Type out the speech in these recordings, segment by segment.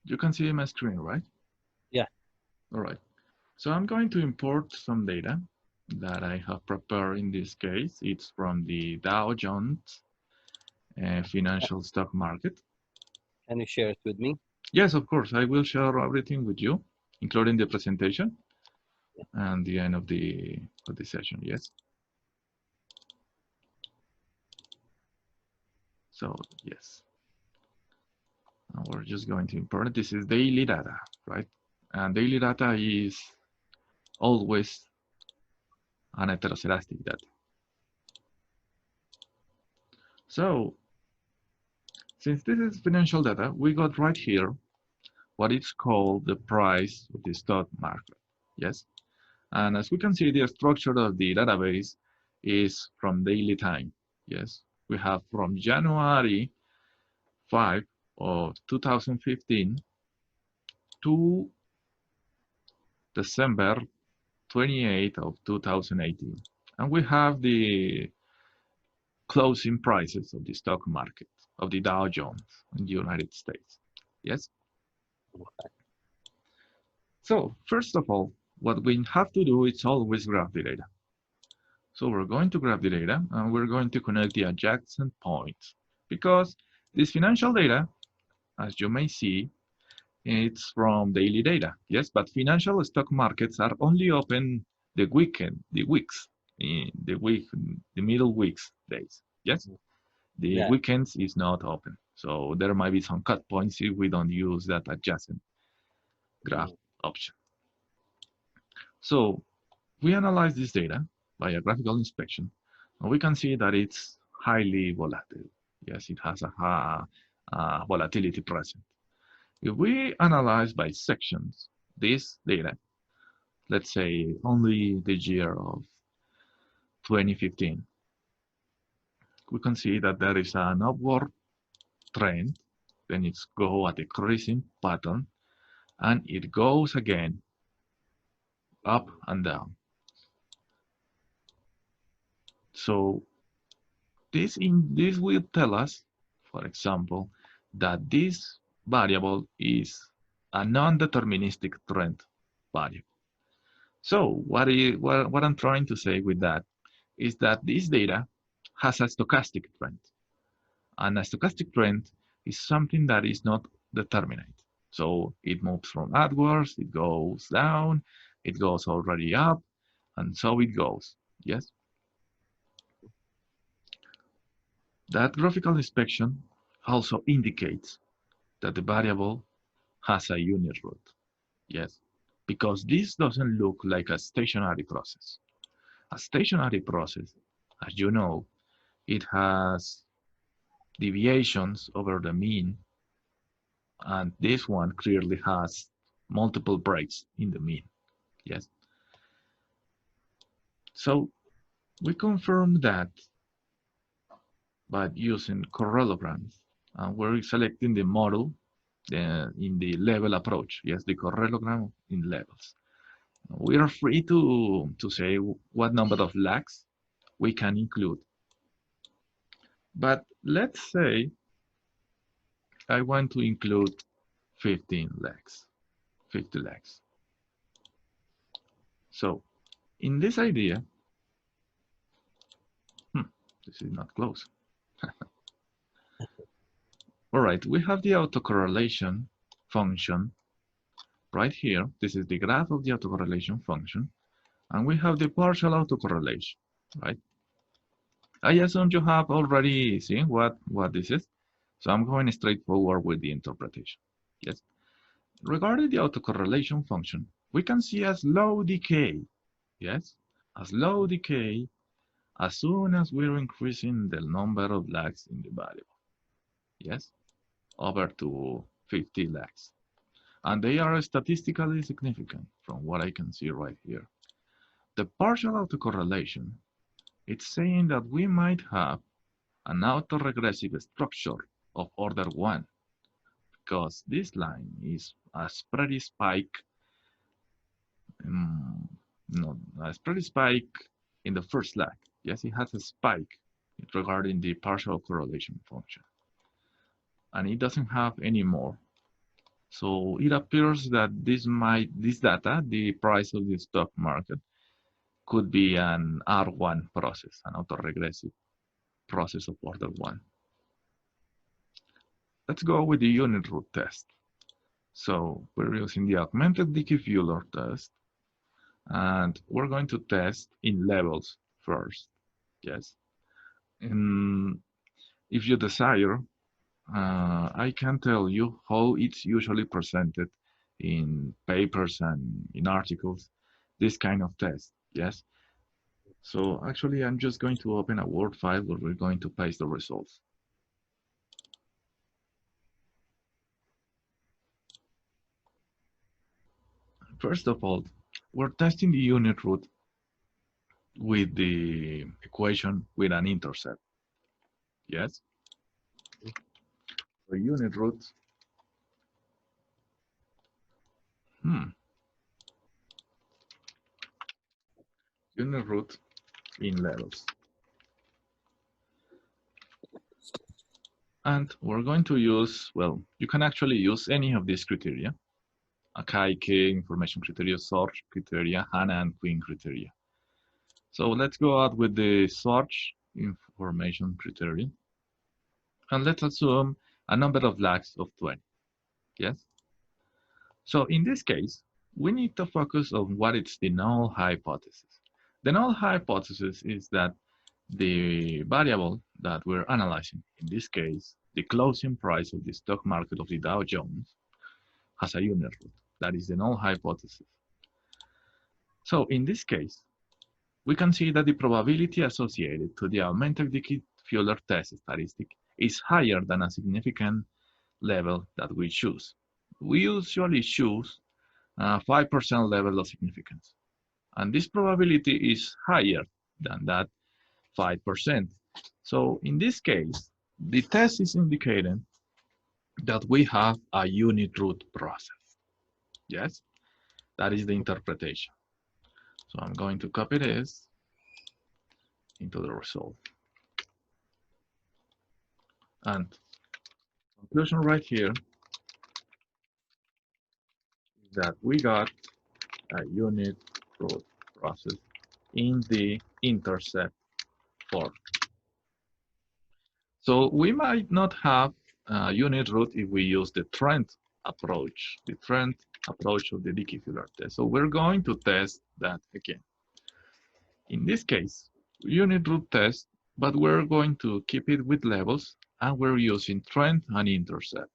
You can see my screen, right? Yeah. All right. So I'm going to import some data that I have prepared in this case. It's from the Dow Jones financial stock market. Can you share it with me? Yes, of course, I will share everything with you, including the presentation and the end of the session. Yes. So yes, and we're just going to import it. This is daily data, right? And daily data is always an heteroscedastic data. So since this is financial data, we got right here what is called the price of the stock market. Yes. And as we can see, the structure of the database is from daily time. Yes. We have from January 5 of 2015 to December 28 of 2018. And we have the closing prices of the stock market of the Dow Jones in the United States. Yes. So first of all, what we have to do is always graph the data. So we're going to grab the data and we're going to connect the adjacent points because this financial data, as you may see, it's from daily data. Yes, but financial stock markets are only open the weekend, the weeks, in the week, the middle weeks days. Yes, the Yeah. weekends is not open. So there might be some cut points if we don't use that adjacent graph Mm. option. So we analyze this data by a graphical inspection, and we can see that it's highly volatile. Yes, it has a volatility present. If we analyze by sections this data, let's say only the year of 2015, we can see that there is an upward trend, then it's go a decreasing pattern, and it goes again up and down. So this will tell us, for example, that this variable is a non-deterministic trend variable. So what I'm trying to say with that is that this data has a stochastic trend. And a stochastic trend is something that is not determinate. So it moves from upwards, it goes down, it goes already up, and so it goes. Yes? That graphical inspection also indicates that the variable has a unit root. Yes, because this doesn't look like a stationary process. A stationary process, as you know, it has deviations over the mean, and this one clearly has multiple breaks in the mean. Yes, so we confirm that by using correlograms, and we're selecting the model in the level approach. Yes, the correlogram in levels. We are free to say what number of lags we can include. But let's say I want to include 15 lags, 50 lags. So in this idea, this is not close. All right, we have the autocorrelation function right here. This is the graph of the autocorrelation function. And we have the partial autocorrelation, right? I assume you have already seen what this is. So I'm going straight forward with the interpretation. Yes. Regarding the autocorrelation function, we can see a slow decay. Yes. A slow decay as soon as we're increasing the number of lags in the variable. Yes. Over to 50 lags. And they are statistically significant from what I can see right here. The partial autocorrelation, it's saying that we might have an autoregressive structure of order 1 because this line is a spready spike, um, no, a spready spike in the first lag. Yes, it has a spike regarding the partial correlation function, and it doesn't have any more. So it appears that this data, the price of the stock market, could be an R1 process, an autoregressive process of order 1. Let's go with the unit root test. So we're using the augmented Dickey-Fuller test, and we're going to test in levels first. Yes. And if you desire, I can tell you how it's usually presented in papers and in articles, this kind of test. Yes. So actually, I'm just going to open a Word file where we're going to paste the results. First of all, we're testing the unit root with the equation with an intercept. Yes. The unit root. Unit root in levels. And we're going to use, well, you can actually use any of these criteria. Akaike, information criteria, search criteria, Hannah and Queen criteria. So let's go out with the search information criteria. And let's assume a number of lags of 20. Yes? So in this case, we need to focus on what is the null hypothesis. The null hypothesis is that the variable that we're analyzing, in this case, the closing price of the stock market of the Dow Jones, has a unit root. That is the null hypothesis. So in this case, we can see that the probability associated to the augmented Dickey-Fuller test statistic is higher than a significant level that we choose. We usually choose a 5% level of significance. And this probability is higher than that 5%. So in this case, the test is indicating that we have a unit root process. Yes, that is the interpretation. So I'm going to copy this into the result. And conclusion right here is that we got a unit root process in the intercept form. So we might not have a unit root if we use the trend approach, of the Dickey-Fuller test. So we're going to test that again. In this case, unit root test, but we're going to keep it with levels, and we're using trend and intercept.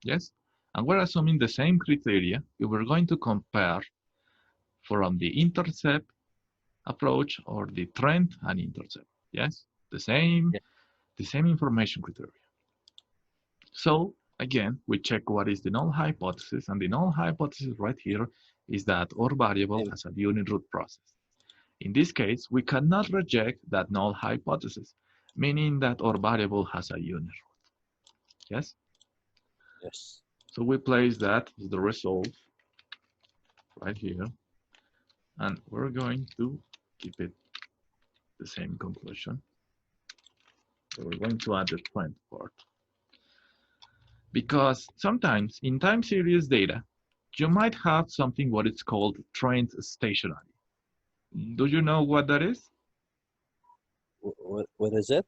Yes? And we're assuming the same criteria if we're going to compare from the intercept approach or the trend and intercept. Yes? The same information criteria. So again, we check what is the null hypothesis, and the null hypothesis right here is that our variable has a unit root process. In this case, we cannot reject that null hypothesis, meaning that our variable has a unit root. Yes? Yes. So we place that as the result right here, and we're going to keep it the same conclusion. So we're going to add the trend part. Because sometimes in time series data, you might have something what is called trend stationary. Do you know what that is? What is it?